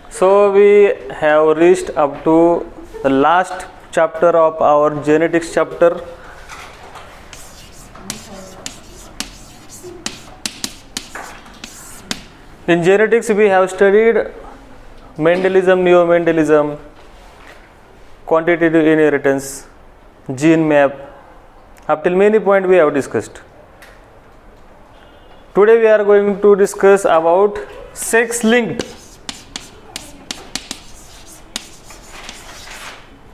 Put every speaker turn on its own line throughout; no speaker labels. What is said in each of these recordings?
So we have reached up to the last chapter of our genetics chapter. In genetics we have studied Mendelism, Neo-Mendelism, quantitative inheritance, gene map, up till many points we have discussed. Today we are going to discuss about sex-linked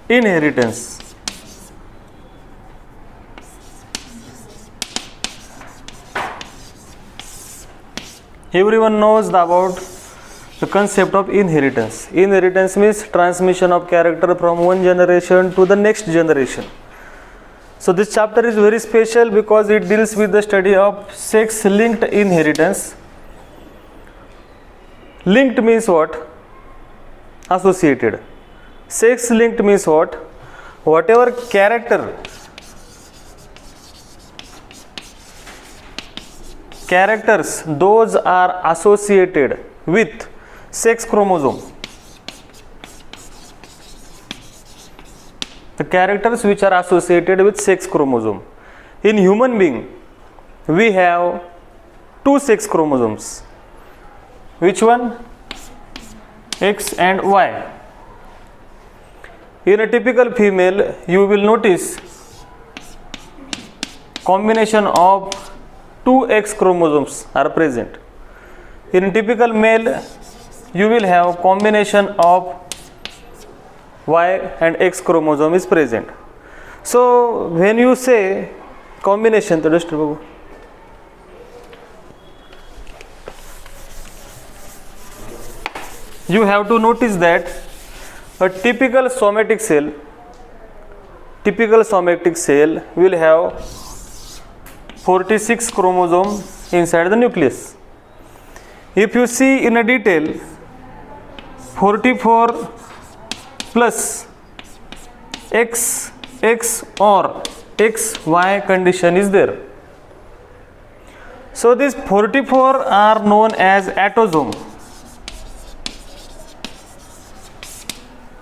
inheritance. Everyone knows about the concept of inheritance. Inheritance means transmission of character from one generation to the next generation. So this chapter is very special because it deals with the study of sex-linked inheritance. Linked means what? Associated. Sex-linked means what? Whatever characters those are associated with sex chromosome. The characters which are associated with sex chromosome. In human being, we have 2 sex chromosomes. Which one? X and Y. In a typical female, you will notice combination of 2 X chromosomes are present. In a typical male, you will have combination of Y and X chromosome is present. So when you say combination, you have to notice that a typical somatic cell will have 46 chromosomes inside the nucleus. If you see in a detail, 44 plus XX or XY condition is there. So these 44 are known as autosome.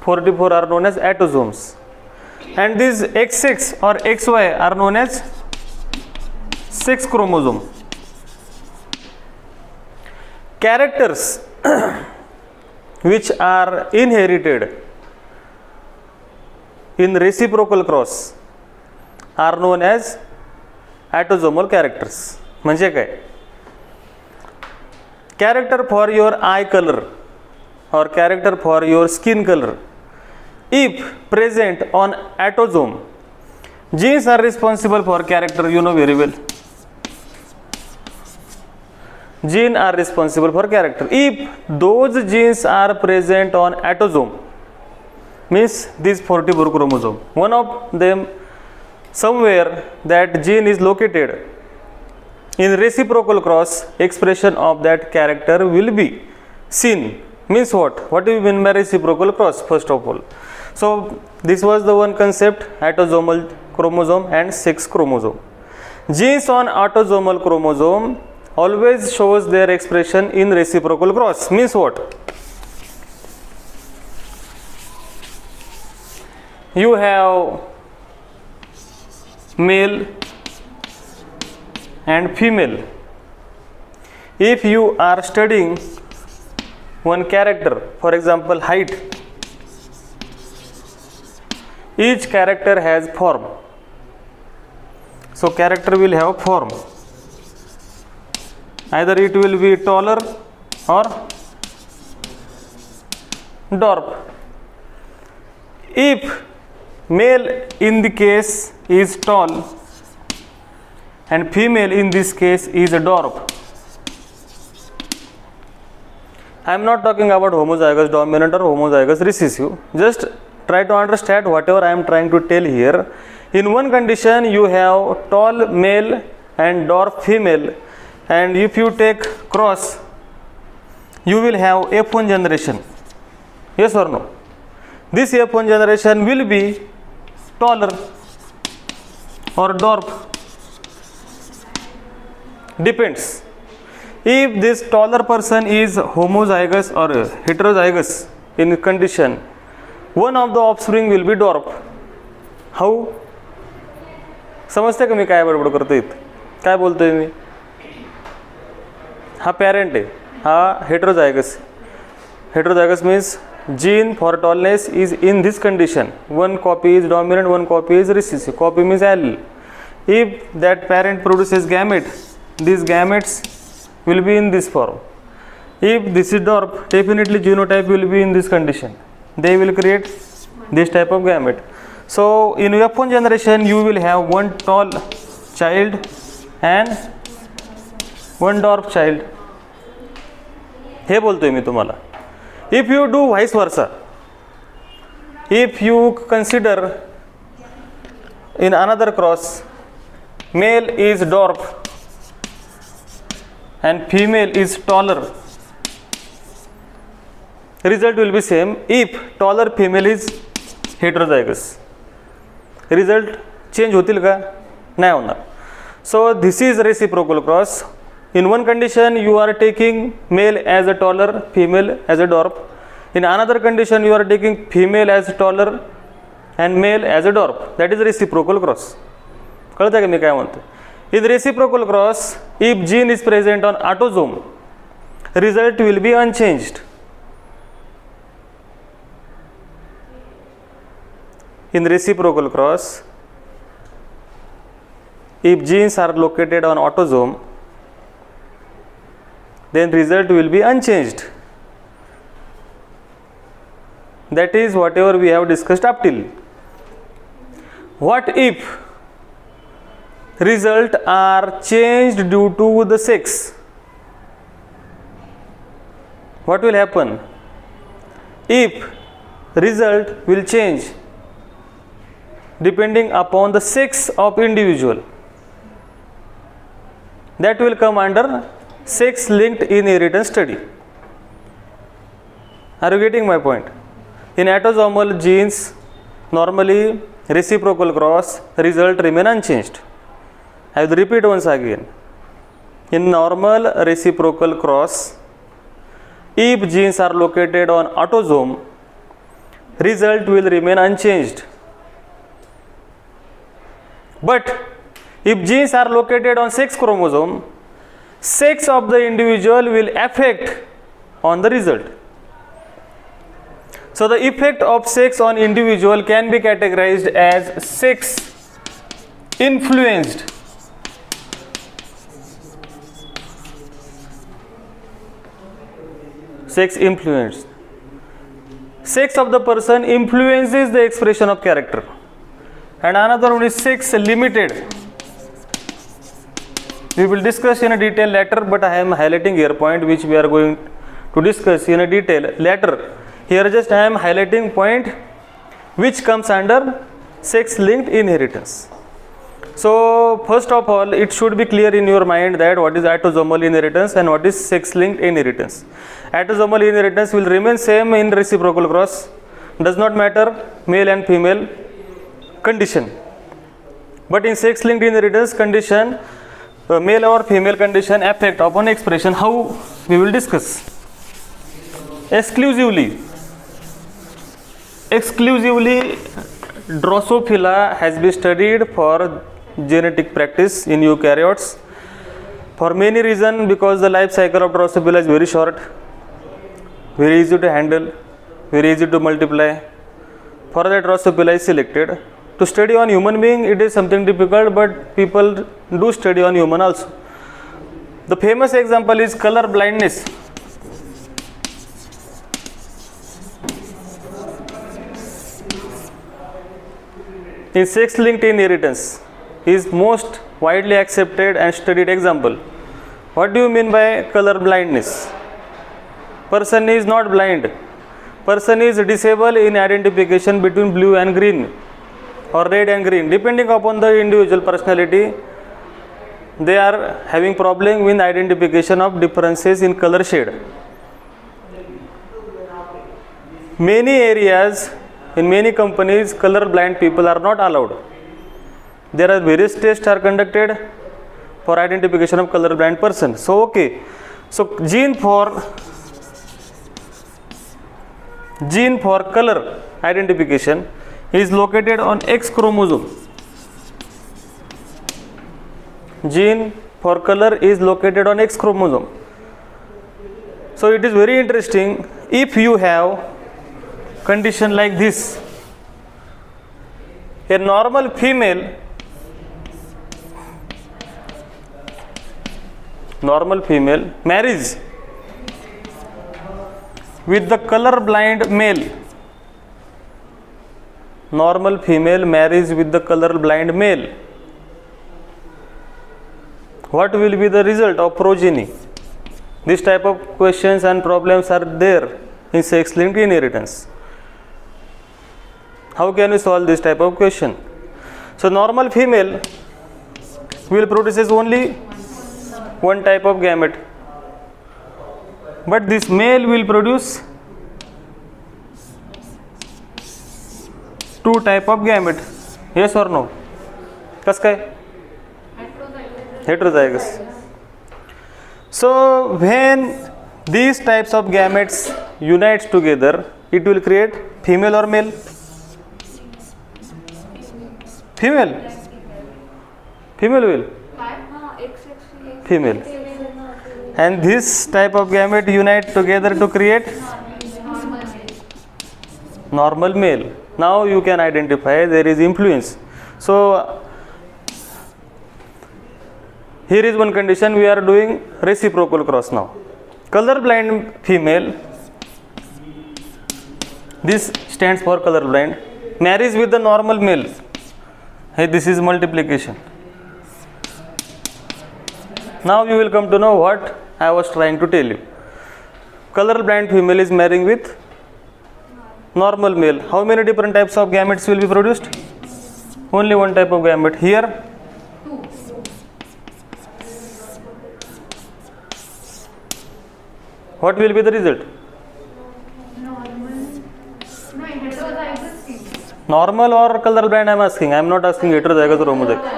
44 are known as autosomes, and these XX or XY are known as sex chromosome. Characters which are inherited in reciprocal cross are known as autosomal characters. म्हणजे काय? Character for your eye color or character for your skin color, if present on autosome, genes are responsible for character, you know very well. Genes are responsible for character. If those genes are present on autosome, means these 44 chromosome, one of them somewhere that gene is located, in reciprocal cross, expression of that character will be seen. Means what? What do you mean by reciprocal cross? First of all, so this was the one concept, autosomal chromosome and sex chromosome. Genes on autosomal chromosome always shows their expression in reciprocal cross. Means what? You have male and female. If you are studying one character, for example height, each character has form. So character will have form. Either it will be taller or dwarf. If male in the case is tall and female in this case is a dwarf, I am not talking about homozygous dominant or homozygous recessive. Just try to understand whatever I am trying to tell here. In one condition you have tall male and dwarf female, and if you take cross, you will have F1 generation. Yes or no? This F1 generation will be taller or dwarf depends. If this taller person is homozygous or heterozygous in condition, one of the offspring will be dwarf. How? समजते का मी काय बडबड करतोय? काय बोलतोय मी? हा parent आहे, हा हेटरोझायगस. हेटरोझायगस means gene for tallness is in this condition. One copy is dominant, one copy is recessive. Copy means allele. If that parent produces gamete, these gametes will be in this form. If this is dwarf, definitely genotype will be in this condition. They will create this type of gamete. So in F1 generation you will have one tall child and one dwarf child. हे बोलतोय मी तुम्हाला. If you do vice versa, if you consider in another cross, male is dwarf and female is taller, result will be same. If taller female is heterozygous, result change होतील का? नाही होणार. So this is reciprocal cross. In one condition you are taking male as a taller, female as a dwarf. In another condition you are taking female as taller and male as a dwarf. That is reciprocal cross. कळतं का मी काय म्हणतो? In reciprocal cross, if gene is present on autosome, result will be unchanged. In reciprocal cross, if genes are located on autosome, then result will be unchanged. That is whatever we have discussed up till. What if result are changed due to the sex? What will happen? If result will change depending upon the sex of individual, that will come under sex linked inheritance study. Are you getting my point? In autosomal genes, normally reciprocal cross result remain unchanged. I will repeat once again. In normal reciprocal cross, if genes are located on autosome, result will remain unchanged. But if genes are located on sex chromosome, sex of the individual will affect on the result. So the effect of sex on individual can be categorized as sex influenced. Sex influenced. Sex of the person influences the expression of character. And another one is sex limited. We will discuss in a detail later, but I am highlighting here point which we are going to discuss in a detail later. Here just I am highlighting point which comes under sex linked inheritance. So first of all, it should be clear in your mind that what is autosomal inheritance and what is sex linked inheritance. Autosomal inheritance will remain same in reciprocal cross, does not matter male and female condition. But in sex linked inheritance condition, male or female condition affect upon expression. How? We will discuss. Exclusively Drosophila has been studied for genetic practice in eukaryotes for many reasons, because the life cycle of Drosophila is very short, very easy to handle, very easy to multiply. For that Drosophila is selected. To study on human being, it is something difficult, but people do study on human also. The famous example is color blindness. In sex linked inheritance is most widely accepted and studied example. What do you mean by color blindness? Person is not blind. Person is disabled in identification between blue and green or red and green. Depending upon the individual personality, they are having problem with identification of differences in color shade. Many areas, in many companies, color blind people are not allowed. there are various tests are conducted for identification of color blind person. So okay, so gene for color identification is located on X chromosome. Gene for color is located on X chromosome. So it is very interesting. If you have condition like this, a normal female marries with the color blind male. Normal female marries with the color blind male. What will be the result of progeny? This type of questions and problems are there in sex-linked inheritance. How can we solve this type of question? So normal female will produces only one type of gamete, but this male will produce two type of gamete. Yes or no? कस काय? Heterozygous. So when these types of gametes unites together, it will create female or male? Female will female, and this type of gamete unite together to create normal male. Now you can identify there is influence. So here is one condition. We are doing reciprocal cross now. Color blind female, this stands for color blind, marries with the normal male. Hey, this is multiplication. Now you will come to know what I was trying to tell you. Color blind female is marrying with normal male. How many different types of gametes will be produced? Only one type of gamete. Here what will be the result? Normal or color blind I am asking. I am not asking heterozygous or homozygous.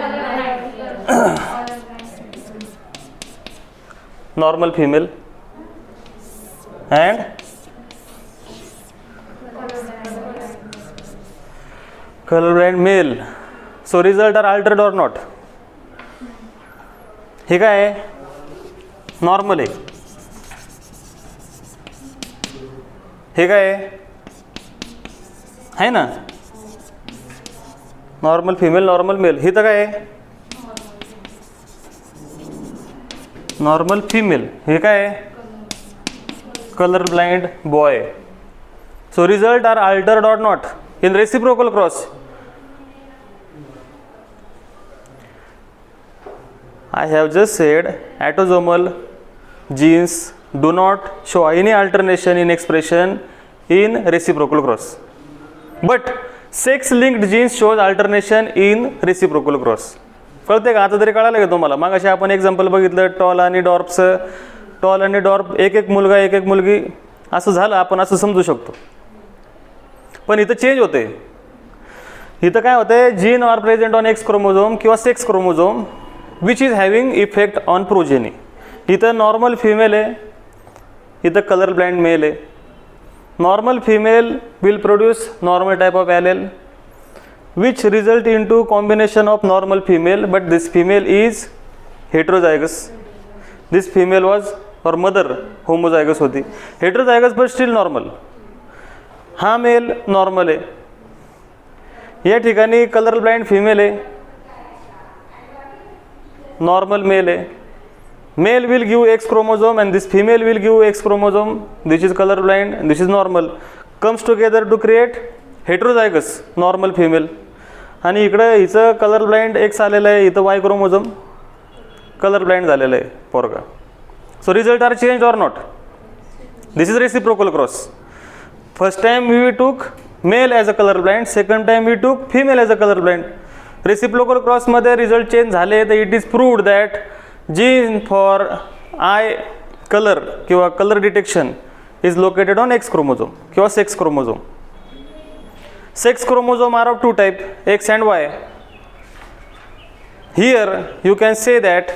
Normal female and color blind male. So result are altered or not? हे काय आहे? Normal आहे. हे काय आहे ना? Normal female normal male. हे तर काय आहे? Normal female. हे काय आहे? Colour blind boy. So result are altered or not in reciprocal cross? I have just said autosomal genes do not show any alternation in expression in reciprocal cross, but sex linked genes shows alternation in reciprocal cross. कळते का? आता तरी कळालं का तुम्हाला? मग असे आपण example बघितलं टॉल आणि डॉर्पचं. टॉल आणि डॉर्प एक एक मुलगा एक एक मुलगी असं झालं, आपण असं समजू शकतो. पण इथं चेंज होते. इथं काय होतंय? Gene are present on X chromosome किंवा sex chromosome which is having effect on progeny. इथं नॉर्मल फिमेल आहे, इथं कलर ब्लाइंड मेल आहे. Normal female will produce normal type of allele which result into combination of normal female, but this female is heterozygous. This female was or mother homozygous होती. Heterozygous but still normal. हा mail normal आहे. या ठिकाणी colour blind female आहे, normal mail आहे. Male will give X chromosome and this female will give X chromosome. This is color blind and this is normal. Comes together to create heterozygous normal female. आणि इकडे हिचं colour blind x आलेलं आहे, इथं वाय chromosome colour blind झालेलं आहे पोरगा. So result are change or not? This is reciprocal cross. First time we took male as a colour blind, second time we took female as a colour blind. Reciprocal क्रॉसमध्ये result change झाले तर it is proved that gene for eye colour किंवा colour detection is located on X chromosome किंवा sex chromosome. Sex chromosome are of two type, X and Y. here you can say that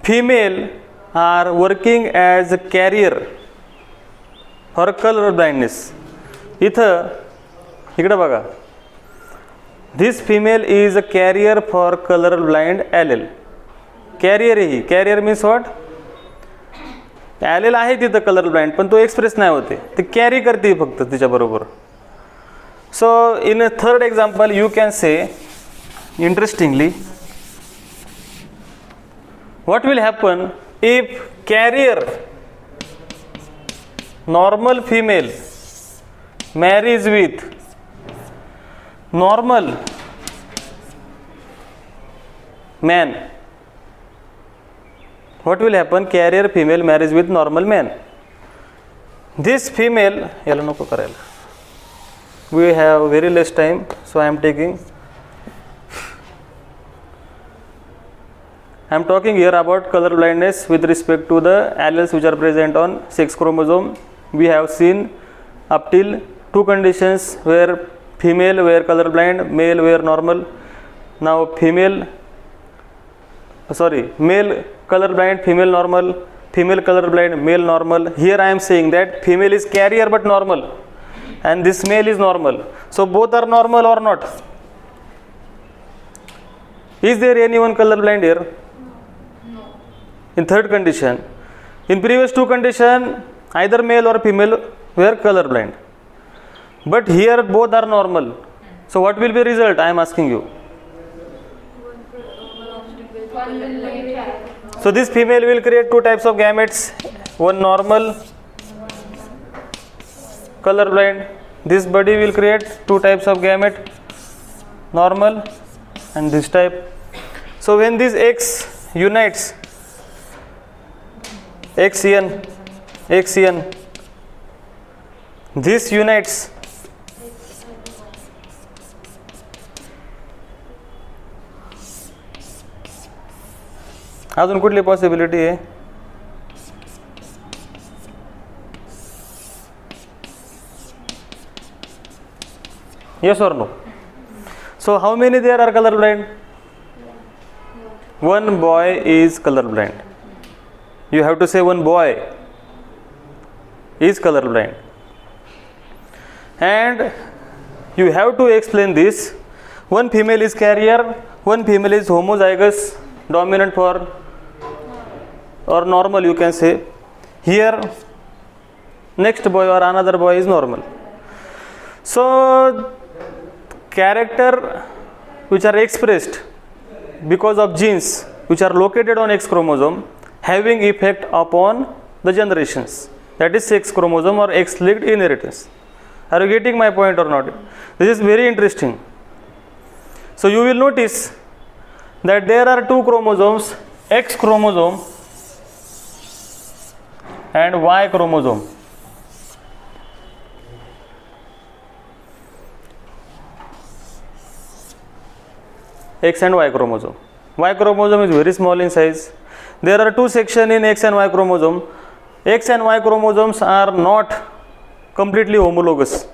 female are working as a carrier for color blindness. इथं इकडे बघा, this female is a carrier for color blind allele. Carrier ही, carrier means what, allele आहे तिथं colour blind, पण तो express नाही होते, ते कॅरी करते फक्त तिच्याबरोबर. So in a third example you can say interestingly, what will happen if carrier normal female marries with normal man? What will happen? Carrier female marries with normal man. This female, याला नको करायला, we have very less time, so I am talking here about color blindness with respect to the alleles which are present on sex chromosome. We have seen up till 2 conditions where female were color blind, male were normal. Now male color blind, female normal, female color blind, male normal. Here I am saying that female is carrier but normal and this male is normal. So both are normal or not? Is there anyone color blind here? No. In third condition, in previous 2 condition, either male or female were color blind, but here both are normal. So what will be result? I am asking you. So this female will create 2 types of gametes, one normal, color blind. This body will create 2 types of gamete, normal and this type. So when this X unites, XN, this unites, अजून कुठली possibility आहे? Yes or no? So how many there are color blind? One boy is color blind. You have to say one boy is color blind, and you have to explain this. One female is carrier, one female is homozygous, dominant for or normal, you can say. Here next boy or another boy is normal. So character which are expressed because of genes which are located on X chromosome having effect upon the generations, that is sex chromosome or X-linked inheritance. Are you getting my point or not? This is very interesting. So you will notice that there are 2 chromosomes, X chromosome and Y chromosome. X and Y chromosome. Y chromosome is very small in size. There are 2 sections in X and Y chromosome. X and Y chromosomes are not completely homologous.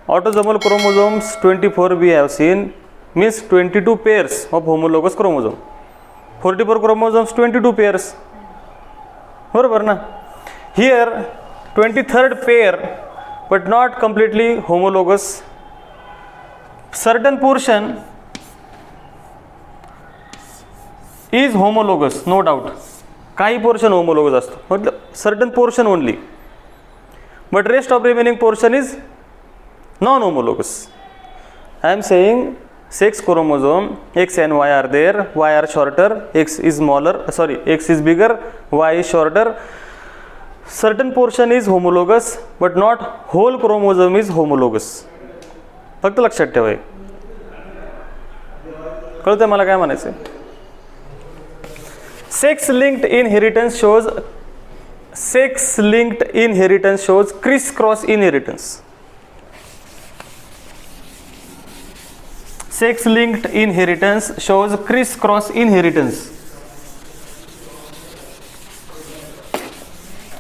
Autosomal chromosomes 24 we have seen, means 22 pairs of homologous chromosome. 44 chromosomes 22 pairs. बरोबर ना? Here 23rd pair but not completely homologous. Certain portion is homologous, no doubt. काही portion homologous असतो, मतलब certain portion only, but rest of remaining portion is non-homologous. I am saying sex chromosome X and Y are there. Y are shorter, X is smaller. X is bigger, Y is shorter. Certain portion is homologous, but not whole chromosome is homologous. फक्त लक्षात ठेवा. कळतंय मला काय म्हणायचं? Sex linked inheritance shows criss-cross inheritance. Sex linked inheritance shows criss-cross inheritance.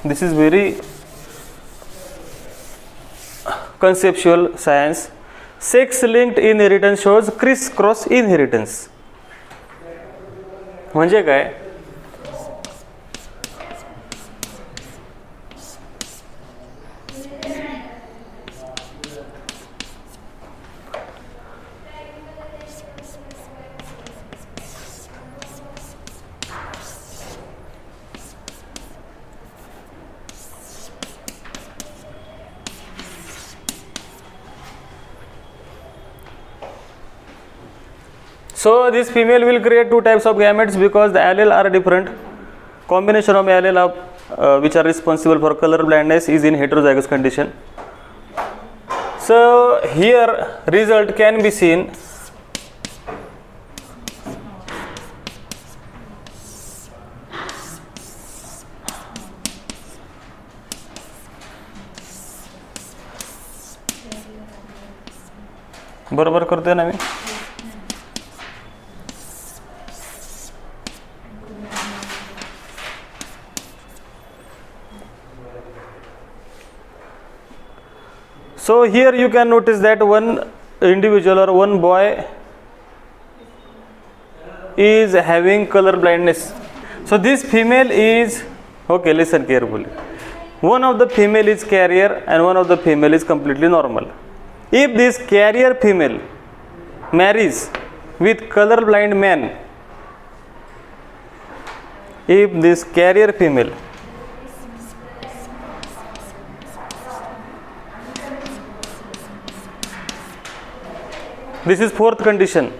This is very conceptual science. Sex linked inheritance shows criss cross inheritance. म्हणजे काय? So this female will create two types of gametes because the allele are different. Combination of allele of which are responsible for color blindness is in heterozygous condition. So here result can be seen. बरोबर करतोय ना मी? So here you can notice that one individual or one boy is having color blindness. So this female is, okay, listen carefully. One of the female is carrier and one of the female is completely normal. If this carrier female marries with color blind man, if this carrier female this is fourth condition.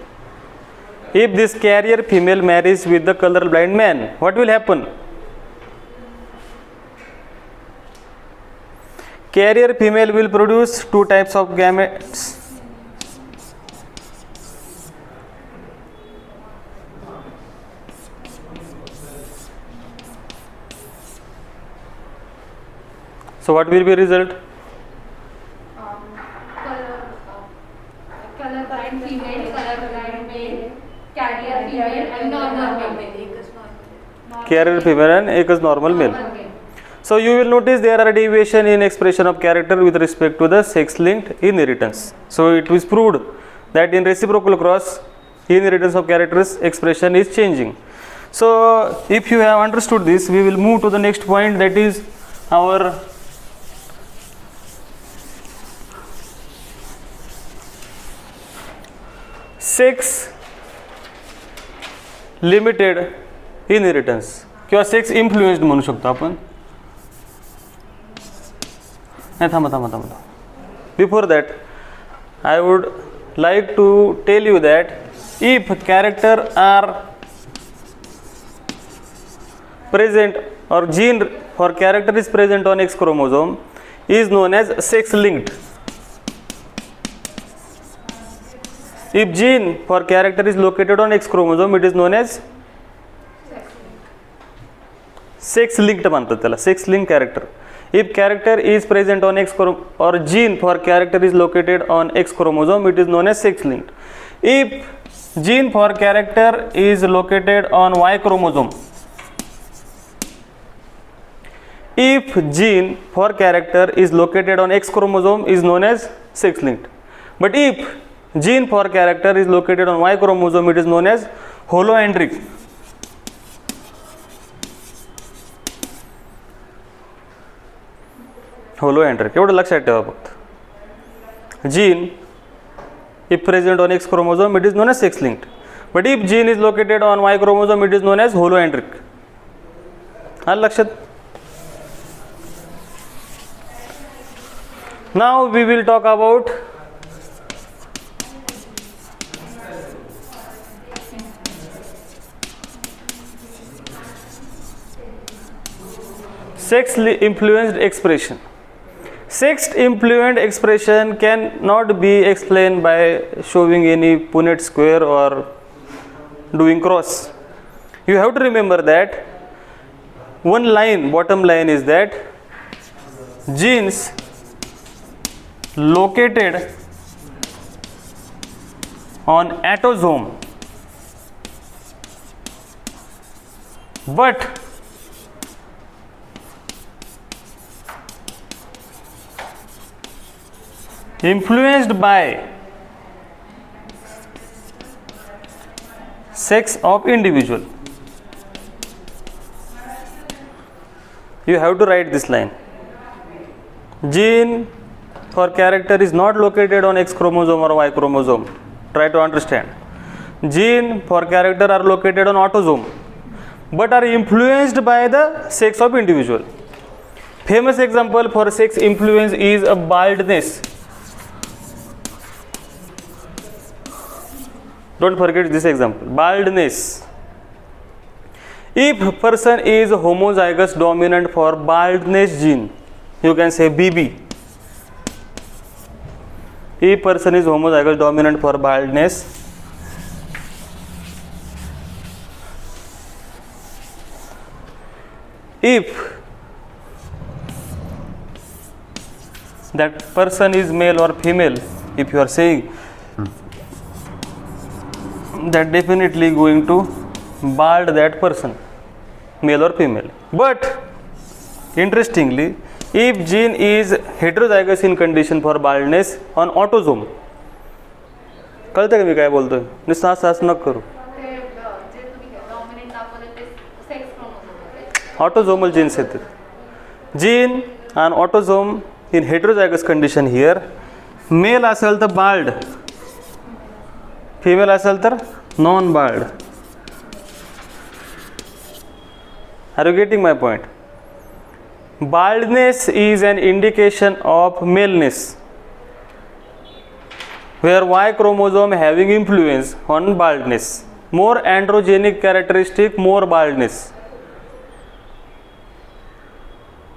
If this carrier female marries with the color blind man, what will happen? Carrier female will produce two types of gametes. So what will be result?
Color blind female, color blind male, carrier female and normal male.
Carrier female and एक is normal male. So you will notice there are deviation in expression of character with respect to the sex-linked inheritance. So it is proved that in reciprocal cross, inheritance of characters expression is changing. So if you have understood this, we will move to the next point, that is our sex limited inheritance किंवा sex influenced म्हणू शकतो आपण. नाही, थांबा. Before that I would like to tell you that if character are present or gene for character is present on X chromosome is known as sex linked. If gene for character is located on X chromosome, it is known as sex linked म्हणतात त्याला, sex linked character. If character is present on X chromosome or gene for character is located on X chromosome, it is known as sex linked. If gene for character is located on Y chromosome, if gene for character is located on X chromosome is known as sex linked. But if gene for character is located on Y chromosome, it is known as holoandric. holoandric एवढं लक्षात ठेवा फक्त. Gene if present on X chromosome, it is known as sex linked. But if gene is located on Y chromosome, it is known as holoandric. आलं लक्षात? Now we will talk about sex influenced expression. Sex influenced expression cannot be explained by showing any Punnett square or doing cross. You have to remember that one line, bottom line is that genes located on autosome but influenced by sex of individual. You have to write this line. Gene for character is not located on X chromosome or Y chromosome. Try to understand. Gene for character are located on autosome but are influenced by the sex of individual. Famous example for sex influence is a baldness. Don't forget this example, baldness. If person is homozygous dominant for baldness gene, you can say BB. If person is homozygous dominant for baldness, if that person is male or female, if you are saying that definitely going to bald that person, male or female. But interestingly, if gene is heterozygous in condition for baldness on autosome, कळतं का मी काय बोलतोय? नुसतं असं नको करू.
ते जे तुम्ही डॉमिनंट दाखवले ते सेक्स क्रोमोझोम
Autosomal genes येतात. Gene and autosome in heterozygous condition here, male असेल तर bald, female असेल तर non bald. Are you getting my point? Baldness is an indication of maleness, where Y chromosome having influence on baldness. More androgenic characteristic, more baldness.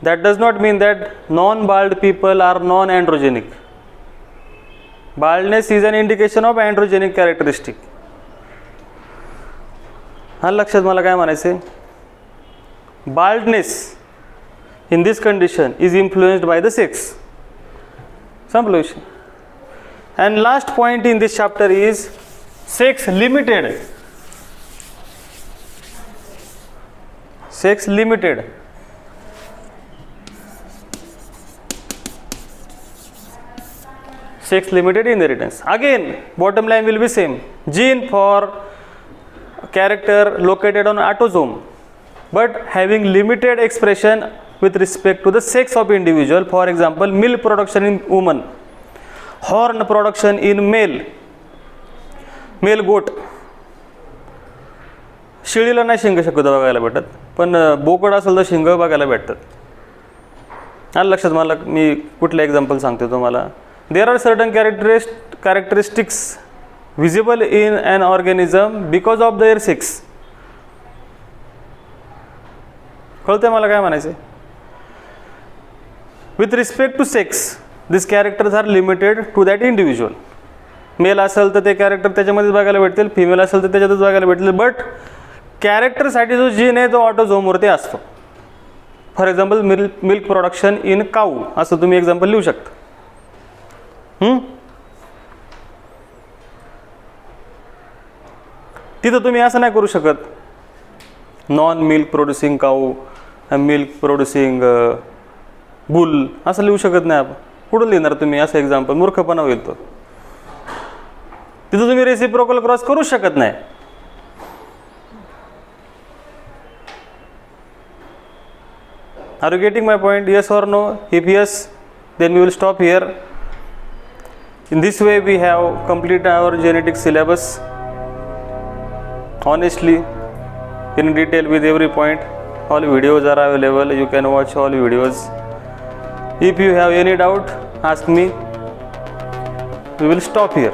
That does not mean that non-bald people are non-androgenic. Baldness is an indication of androgenic characteristic. हा लक्षात मला काय म्हणायचे? Baldness in this condition is influenced by the sex. Simple विषय. And last point in this chapter is sex limited. Sex limited. Sex limited inheritance. Again, bottom line will be same. Gene for character located on autosome, but having limited expression with respect to the sex of individual. For example, milk production in woman, horn production in male goat. शेळीला नाही शिंग शक्यतो बघायला भेटत, पण बोकड असेल तर शिंग बघायला भेटतात. आलं लक्षात मला? मी कुठलं एक्झाम्पल सांगतो तुम्हाला. There are certain characteristics visible in an organism because of their sex. कळतंय मला काय म्हणायचं? With respect to sex, these characters are limited to that individual. Male असेल तर ते कॅरेक्टर त्याच्यामध्येच बघायला भेटतील, फिमेल असेल तर त्याच्यातच बघायला भेटतील. बट कॅरेक्टरसाठी जो जीन आहे तो ऑटोझोमवरती असतो. For example milk production in cow असं तुम्ही एक्झाम्पल लिहू शकता. तिथं तुम्ही असं नाही करू शकत नॉन मिल्क प्रोड्युसिंग काऊ, मिल्क प्रोड्युसिंग बुल असं लिहू शकत नाही. आपण कुठं लिहिणार तुम्ही असं एक्झाम्पल? मूर्खपणा होईल तो. तिथं तुम्ही रेसिप्रोकल क्रॉस करू शकत नाही. Are you getting my point? Yes or no? If yes, then we will stop here. In this way we have completed our genetic syllabus honestly, in detail, with every point. All videos are available, you can watch all videos. If you have any doubt, ask me. We will stop here.